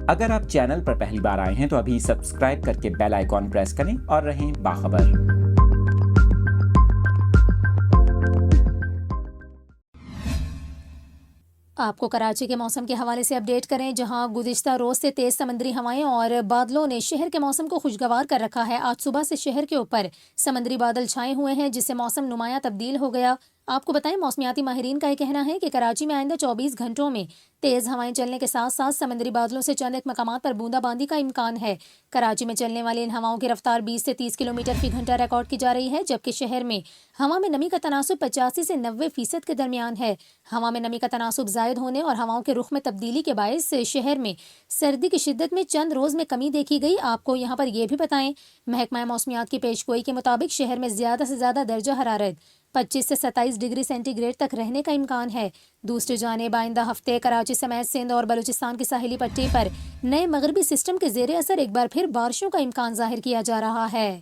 اگر آپ چینل پر پہلی بار آئے ہیں تو ابھی سبسکرائب کر کے بیل آئیکن پریس کریں اور رہیں باخبر۔ آپ کو کراچی کے موسم کے حوالے سے اپڈیٹ کریں، جہاں گزشتہ روز سے تیز سمندری ہوائیں اور بادلوں نے شہر کے موسم کو خوشگوار کر رکھا ہے۔ آج صبح سے شہر کے اوپر سمندری بادل چھائے ہوئے ہیں، جس سے موسم نمایاں تبدیل ہو گیا۔ آپ کو بتائیں، موسمیاتی ماہرین کا یہ کہنا ہے کہ کراچی میں آئندہ 24 گھنٹوں میں تیز ہوائیں چلنے کے ساتھ ساتھ سمندری بادلوں سے چند ایک مقامات پر بوندا باندی کا امکان ہے۔ کراچی میں چلنے والی ان ہواؤں کی رفتار 20 سے 30 کلومیٹر فی گھنٹہ ریکارڈ کی جا رہی ہے، جبکہ شہر میں ہوا میں نمی کا تناسب 85 سے 90% کے درمیان ہے۔ ہوا میں نمی کا تناسب زائد ہونے اور ہواؤں کے رخ میں تبدیلی کے باعث شہر میں سردی کی شدت میں چند روز میں کمی دیکھی گئی۔ آپ کو یہاں پر یہ بھی بتائیں، محکمہ موسمیات کی پیشگوئی کے مطابق شہر میں زیادہ سے زیادہ درجہ حرارت 25 سے 27 ڈگری سینٹی گریڈ تک رہنے کا امکان ہے۔ دوسری جانب آئندہ ہفتے کراچی سمیت سندھ اور بلوچستان کی ساحلی پٹی پر نئے مغربی سسٹم کے زیر اثر ایک بار پھر بارشوں کا امکان ظاہر کیا جا رہا ہے۔